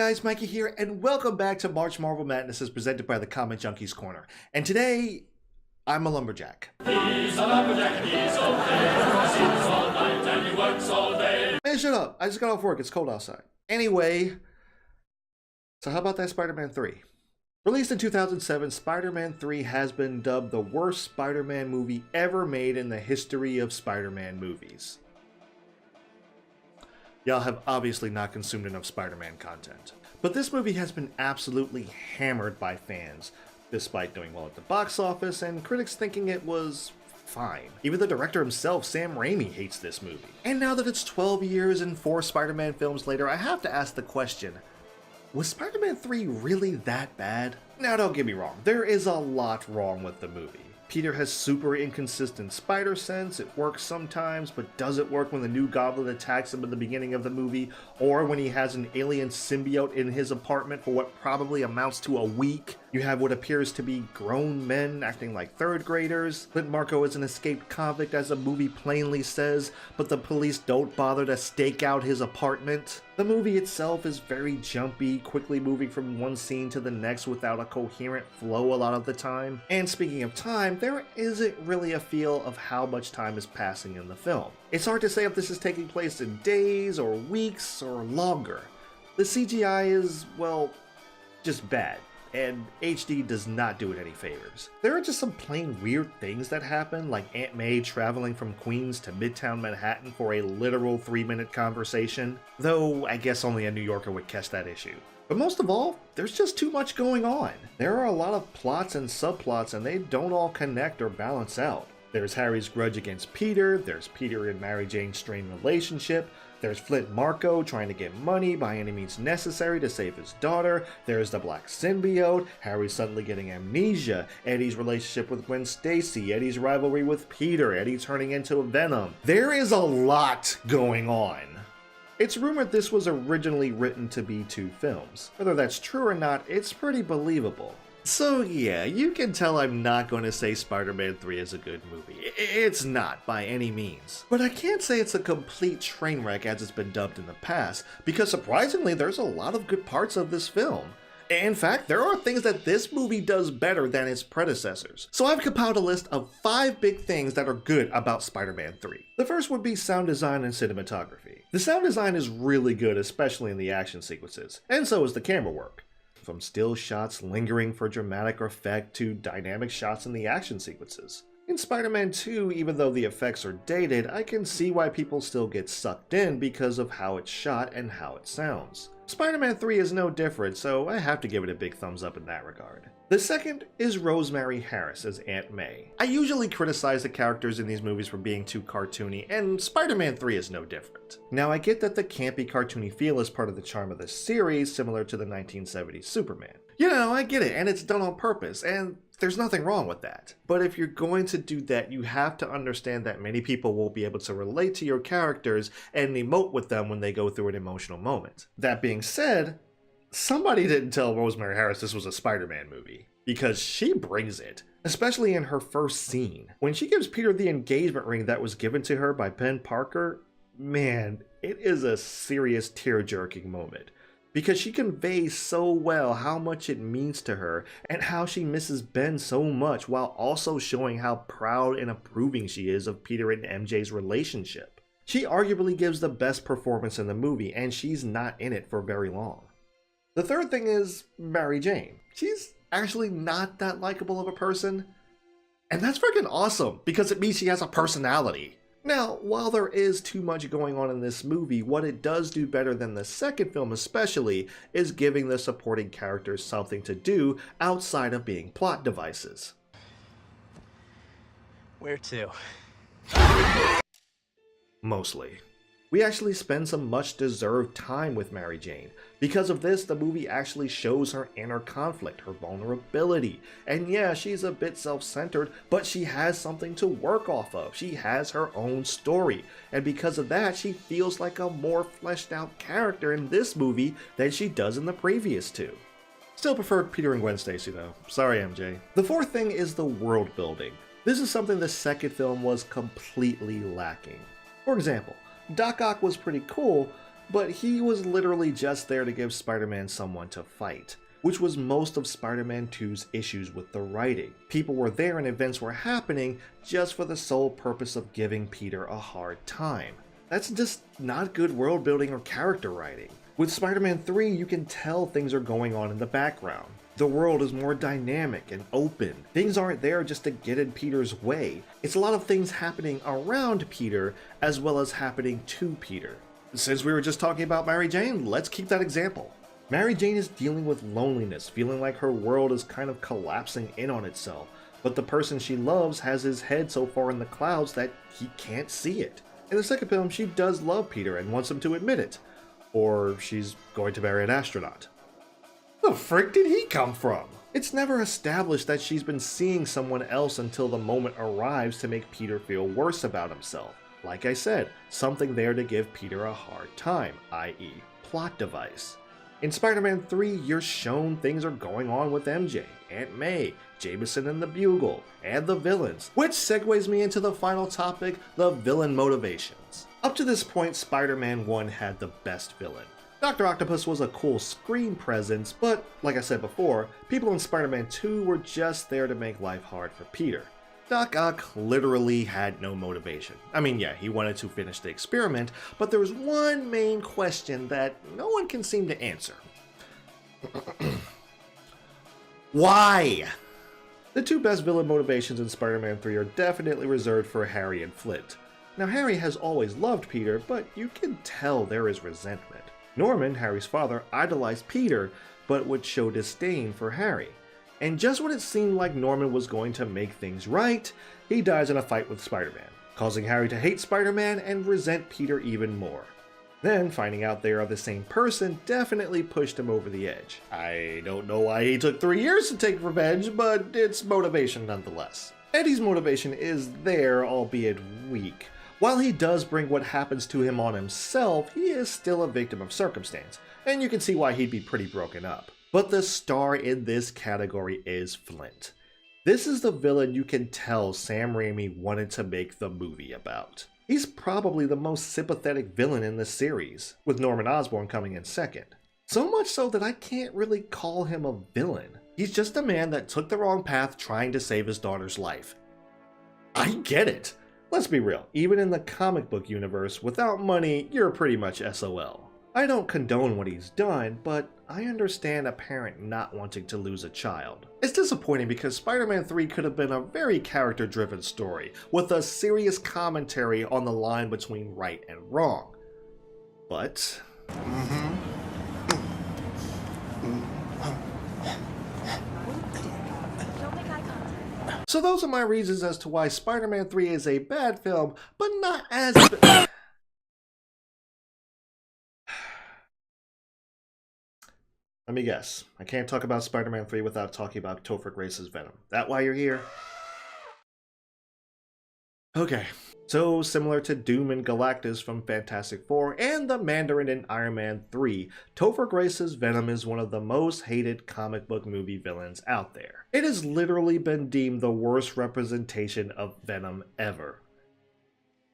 guys, Mikey here, and welcome back to March Marvel Madness as presented by the Comic Junkies Corner. And today, I'm a lumberjack. He's a lumberjack and he's okay. He sleeps all night and he works all day. Man, shut up. I just got off work. It's cold outside. Anyway, so how about that Spider-Man 3? Released in 2007, Spider-Man 3 has been dubbed the worst Spider-Man movie ever made in the history of Spider-Man movies. Y'all have obviously not consumed enough Spider-Man content. But this movie has been absolutely hammered by fans, despite doing well at the box office and critics thinking it was fine. Even the director himself, Sam Raimi, hates this movie. And now that it's 12 years and 4 Spider-Man films later, I have to ask the question, was Spider-Man 3 really that bad? Now don't get me wrong, there is a lot wrong with the movie. Peter has super inconsistent spider sense. It works sometimes, but doesn't work when the new Goblin attacks him at the beginning of the movie, or when he has an alien symbiote in his apartment for what probably amounts to a week. You have what appears to be grown men acting like third graders. Flint Marko is an escaped convict, as the movie plainly says, but the police don't bother to stake out his apartment. The movie itself is very jumpy, quickly moving from one scene to the next without a coherent flow a lot of the time. And speaking of time, there isn't really a feel of how much time is passing in the film. It's hard to say if this is taking place in days or weeks or longer. The CGI is, well, just bad, and HD does not do it any favors. There are just some plain weird things that happen, like Aunt May traveling from Queens to Midtown Manhattan for a literal 3-minute conversation, though I guess only a New Yorker would catch that issue. But most of all, there's just too much going on. There are a lot of plots and subplots, and they don't all connect or balance out. There's Harry's grudge against Peter, there's Peter and Mary Jane's strained relationship, there's Flint Marko trying to get money by any means necessary to save his daughter, there's the black symbiote, Harry suddenly getting amnesia, Eddie's relationship with Gwen Stacy, Eddie's rivalry with Peter, Eddie turning into Venom. There is a lot going on. It's rumored this was originally written to be 2 films. Whether that's true or not, it's pretty believable. So yeah, you can tell I'm not going to say Spider-Man 3 is a good movie. It's not, by any means. But I can't say it's a complete train wreck as it's been dubbed in the past, because surprisingly there's a lot of good parts of this film. In fact, there are things that this movie does better than its predecessors. So I've compiled a list of 5 big things that are good about Spider-Man 3. The first would be sound design and cinematography. The sound design is really good, especially in the action sequences, and so is the camera work. From still shots lingering for dramatic effect to dynamic shots in the action sequences. In Spider-Man 2, even though the effects are dated, I can see why people still get sucked in because of how it's shot and how it sounds. Spider-Man 3 is no different, so I have to give it a big thumbs up in that regard. The second is Rosemary Harris as Aunt May. I usually criticize the characters in these movies for being too cartoony, and Spider-Man 3 is no different. Now I get that the campy cartoony feel is part of the charm of the series, similar to the 1970s Superman. You know, I get it, and it's done on purpose, and there's nothing wrong with that. But if you're going to do that, you have to understand that many people won't be able to relate to your characters and emote with them when they go through an emotional moment. That being said, somebody didn't tell Rosemary Harris this was a Spider-Man movie, because she brings it, especially in her first scene. When she gives Peter the engagement ring that was given to her by Ben Parker, man, it is a serious tear-jerking moment. Because she conveys so well how much it means to her and how she misses Ben so much, while also showing how proud and approving she is of Peter and MJ's relationship. She arguably gives the best performance in the movie, and she's not in it for very long. The third thing is Mary Jane. She's actually not that likable of a person, and that's freaking awesome because it means she has a personality. Now, while there is too much going on in this movie, what it does do better than the second film especially is giving the supporting characters something to do outside of being plot devices. Where to? Mostly. We actually spend some much-deserved time with Mary Jane. Because of this, the movie actually shows her inner conflict, her vulnerability. And yeah, she's a bit self-centered, but she has something to work off of. She has her own story. And because of that, she feels like a more fleshed-out character in this movie than she does in the previous 2. Still preferred Peter and Gwen Stacy though. Sorry, MJ. The fourth thing is the world building. This is something the second film was completely lacking. For example, Doc Ock was pretty cool, but he was literally just there to give Spider-Man someone to fight, which was most of Spider-Man 2's issues with the writing. People were there and events were happening just for the sole purpose of giving Peter a hard time. That's just not good world building or character writing. With Spider-Man 3, you can tell things are going on in the background. The world is more dynamic and open. Things aren't there just to get in Peter's way. It's a lot of things happening around Peter as well as happening to Peter. Since we were just talking about Mary Jane, let's keep that example. Mary Jane is dealing with loneliness, feeling like her world is kind of collapsing in on itself, but the person she loves has his head so far in the clouds that he can't see it. In the second film, she does love Peter and wants him to admit it. Or she's going to marry an astronaut. The frick did he come from? It's never established that she's been seeing someone else until the moment arrives to make Peter feel worse about himself. Like I said, something there to give Peter a hard time, i.e. plot device. In Spider-Man 3, you're shown things are going on with MJ, Aunt May, Jameson and the Bugle, and the villains, which segues me into the final topic, the villain motivations. Up to this point, Spider-Man 1 had the best villain. Dr. Octopus was a cool screen presence, but like I said before, people in Spider-Man 2 were just there to make life hard for Peter. Doc Ock literally had no motivation. I mean, yeah, he wanted to finish the experiment, but there was one main question that no one can seem to answer. Why? The two best villain motivations in Spider-Man 3 are definitely reserved for Harry and Flint. Now, Harry has always loved Peter, but you can tell there is resentment. Norman, Harry's father, idolized Peter, but would show disdain for Harry. And just when it seemed like Norman was going to make things right, he dies in a fight with Spider-Man, causing Harry to hate Spider-Man and resent Peter even more. Then, finding out they are the same person definitely pushed him over the edge. I don't know why he took 3 years to take revenge, but it's motivation nonetheless. Eddie's motivation is there, albeit weak. While he does bring what happens to him on himself, he is still a victim of circumstance, and you can see why he'd be pretty broken up. But the star in this category is Flint. This is the villain you can tell Sam Raimi wanted to make the movie about. He's probably the most sympathetic villain in the series, with Norman Osborn coming in second. So much so that I can't really call him a villain. He's just a man that took the wrong path trying to save his daughter's life. I get it. Let's be real, even in the comic book universe, without money, you're pretty much SOL. I don't condone what he's done, but I understand a parent not wanting to lose a child. It's disappointing because Spider-Man 3 could have been a very character-driven story, with a serious commentary on the line between right and wrong. But... So those are my reasons as to why Spider-Man 3 is a bad film, but not as bad. Let me guess. I can't talk about Spider-Man 3 without talking about Topher Grace's Venom. That why you're here? Okay. So, similar to Doom and Galactus from Fantastic Four and the Mandarin in Iron Man 3, Topher Grace's Venom is one of the most hated comic book movie villains out there. It has literally been deemed the worst representation of Venom ever.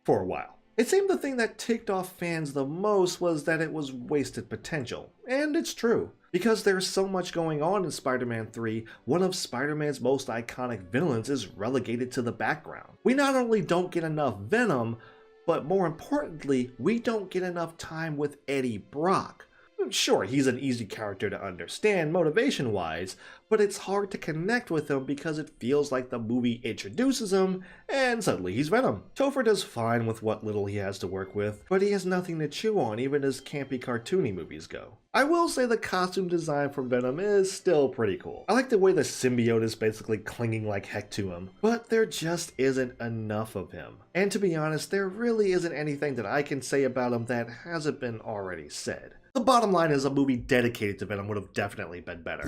For a while. It seemed the thing that ticked off fans the most was that it was wasted potential. And it's true. Because there's so much going on in Spider-Man 3, one of Spider-Man's most iconic villains is relegated to the background. We not only don't get enough Venom, but more importantly, we don't get enough time with Eddie Brock. Sure, he's an easy character to understand motivation-wise, but it's hard to connect with him because it feels like the movie introduces him, and suddenly he's Venom. Topher does fine with what little he has to work with, but he has nothing to chew on even as campy cartoony movies go. I will say the costume design for Venom is still pretty cool. I like the way the symbiote is basically clinging like heck to him, but there just isn't enough of him. And to be honest, there really isn't anything that I can say about him that hasn't been already said. The bottom line is a movie dedicated to Venom would have definitely been better.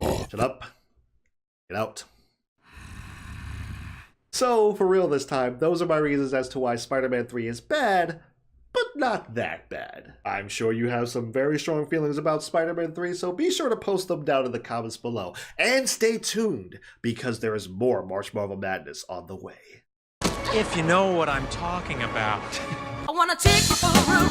Shut up. Get out. So, for real this time, those are my reasons as to why Spider-Man 3 is bad, but not that bad. I'm sure you have some very strong feelings about Spider-Man 3, so be sure to post them down in the comments below. And stay tuned, because there is more March Marvel Madness on the way. If you know what I'm talking about. I wanna take you for a